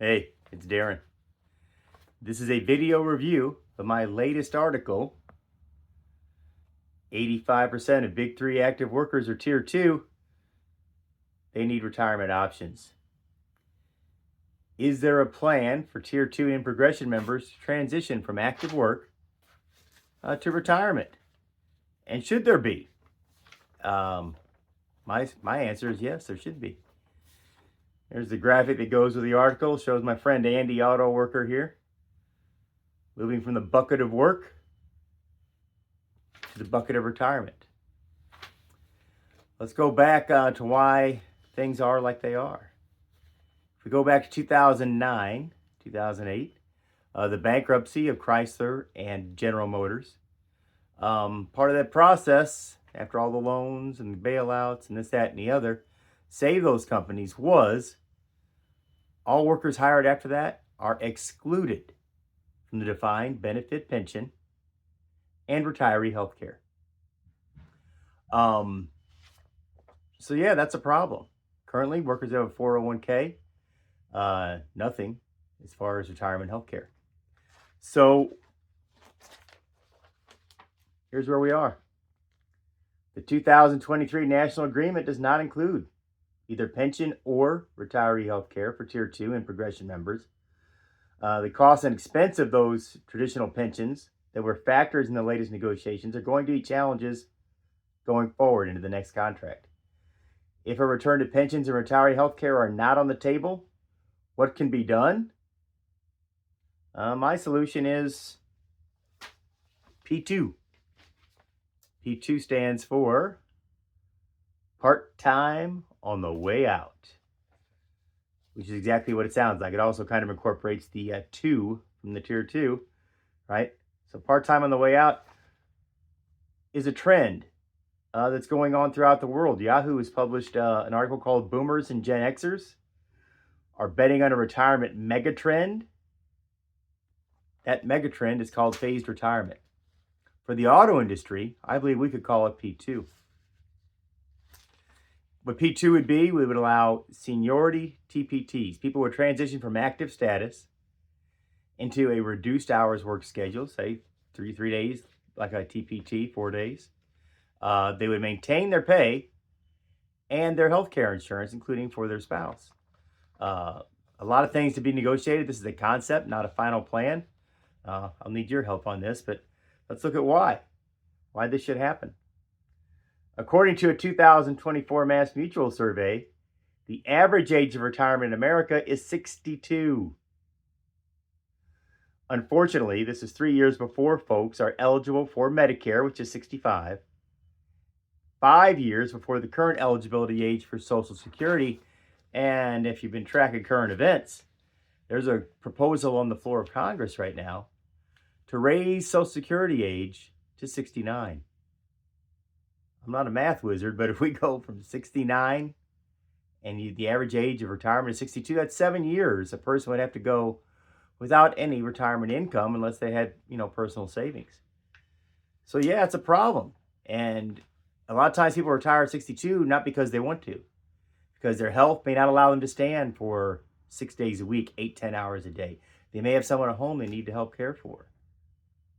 Hey, it's Darren. This is a video review of my latest article. 85% of Big 3 active workers are Tier 2. They need retirement options. Is there a plan for Tier 2 and progression members to transition from active work to retirement? And should there be? My answer is yes, there should be. There's the graphic that goes with the article. It shows my friend Andy, auto worker here, moving from the bucket of work to the bucket of retirement. Let's go back to why things are like they are. If we go back to 2009, 2008, the bankruptcy of Chrysler and General Motors. Part of that process, after all the loans and the bailouts and this, that, and the other, save those companies was all workers hired after that are excluded from the defined benefit pension and retiree health care. So yeah, that's a problem. Currently, workers have a 401k, nothing as far as retirement health care. So here's where we are. The 2023 National Agreement does not include either pension or retiree health care for Tier 2 and progression members. The cost and expense of those traditional pensions that were factors in the latest negotiations are going to be challenges going forward into the next contract. If a return to pensions and retiree health care are not on the table, what can be done? My solution is P2. P2 stands for part-time on the way out, which is exactly what it sounds like. It also kind of incorporates the 2 from the Tier 2, right? So part-time on the way out is a trend that's going on throughout the world. Yahoo has published an article called Boomers and Gen Xers are betting on a retirement megatrend. That megatrend is called phased retirement. For the auto industry, I believe we could call it P2. What P2 would be, we would allow seniority TPTs. People would transition from active status into a reduced hours work schedule, say 3 days, like a TPT, 4 days. They would maintain their pay and their health care insurance, including for their spouse. A lot of things to be negotiated. This is a concept, not a final plan. I'll need your help on this, but let's look at why this should happen. According to a 2024 Mass Mutual survey, the average age of retirement in America is 62. Unfortunately, this is 3 years before folks are eligible for Medicare, which is 65, 5 years before the current eligibility age for Social Security, and if you've been tracking current events, there's a proposal on the floor of Congress right now to raise Social Security age to 69. I'm not a math wizard, but if we go from 69 and the average age of retirement is 62, that's 7 years a person would have to go without any retirement income unless they had, personal savings. So yeah, it's a problem. And a lot of times people retire at 62, not because they want to, because their health may not allow them to stand for 6 days a week, 8-10 hours a day. They may have someone at home they need to help care for.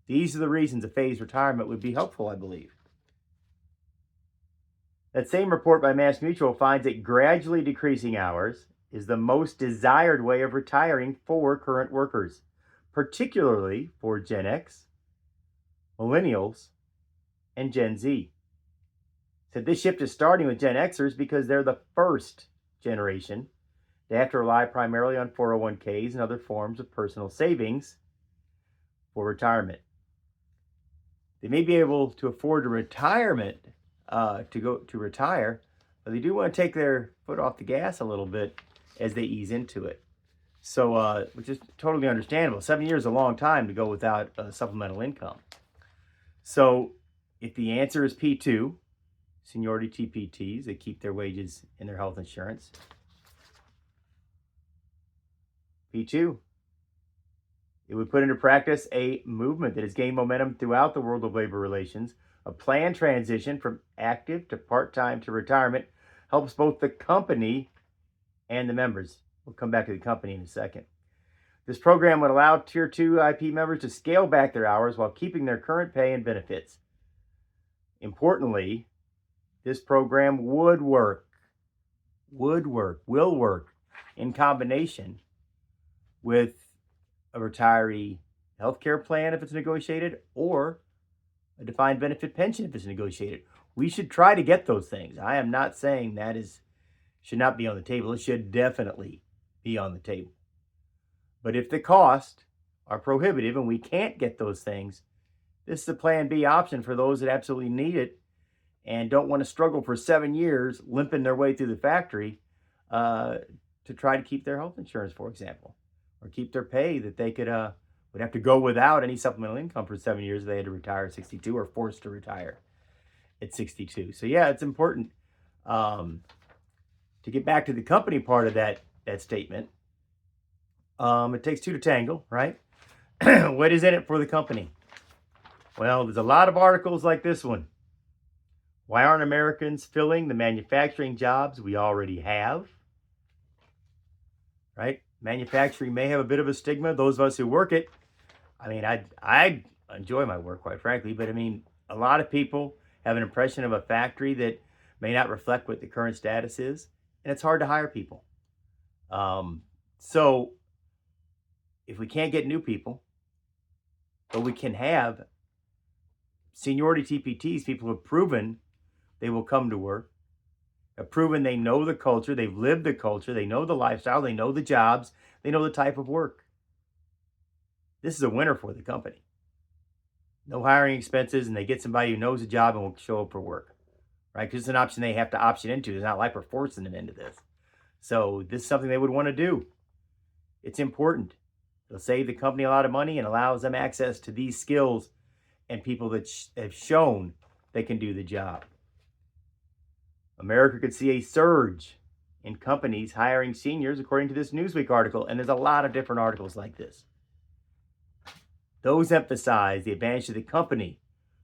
These are the reasons a phased retirement would be helpful, I believe. That same report by Mass Mutual finds that gradually decreasing hours is the most desired way of retiring for current workers, particularly for Gen X, Millennials, and Gen Z. So this shift is starting with Gen Xers because they're the first generation. They have to rely primarily on 401ks and other forms of personal savings for retirement. They may be able to afford a retirement to retire, but they do want to take their foot off the gas a little bit as they ease into it. So, which is totally understandable. 7 years is a long time to go without supplemental income. So, if the answer is P2, seniority TPTs, they keep their wages and their health insurance. P2. It would put into practice a movement that has gained momentum throughout the world of labor relations. A planned transition from active to part-time to retirement helps both the company and the members. We'll come back to the company in a second. This program would allow Tier 2 IP members to scale back their hours while keeping their current pay and benefits. Importantly, this program will work in combination with a retiree healthcare plan if it's negotiated, or a defined benefit pension if it's negotiated. We should try to get those things. I am not saying that should not be on the table. It should definitely be on the table. But if the costs are prohibitive and we can't get those things, this is a plan B option for those that absolutely need it and don't want to struggle for 7 years limping their way through the factory to try to keep their health insurance, for example, or keep their pay that they would have to go without any supplemental income for 7 years if they had to retire at 62 or forced to retire at 62. So yeah, it's important to get back to the company part of that statement. It takes two to tango, right? What is in it for the company? Well, there's a lot of articles like this one. Why aren't Americans filling the manufacturing jobs we already have? Right? Manufacturing may have a bit of a stigma. Those of us who work it, I mean, I enjoy my work, quite frankly, but I mean, a lot of people have an impression of a factory that may not reflect what the current status is, and it's hard to hire people. So if we can't get new people, but we can have seniority TPTs, people who have proven they will come to work, have proven they know the culture, they've lived the culture, they know the lifestyle, they know the jobs, they know the type of work. This is a winner for the company. No hiring expenses, and they get somebody who knows the job and will show up for work, right? Because it's an option they have to option into. It's not like we're forcing them into this. So this is something they would want to do. It's important. It'll save the company a lot of money and allows them access to these skills and people that have shown they can do the job. America could see a surge in companies hiring seniors, according to this Newsweek article, and there's a lot of different articles like this. Those emphasize the advantage to the company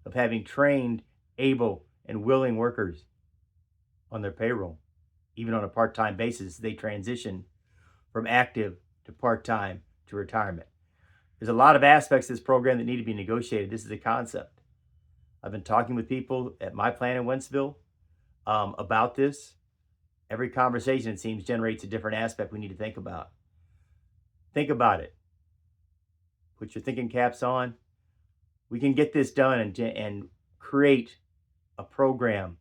of having trained, able, and willing workers on their payroll, even on a part-time basis as they transition from active to part-time to retirement. There's a lot of aspects of this program that need to be negotiated. This is a concept. I've been talking with people at my plant in Wentzville about this. Every conversation, it seems, generates a different aspect we need to think about. Think about it. Put your thinking caps on. We can get this done and create a program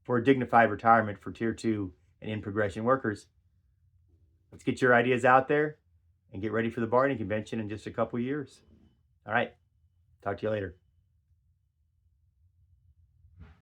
for a dignified retirement for Tier 2 and in-progression workers. Let's get your ideas out there and get ready for the bargaining convention in just a couple years. All right. Talk to you later.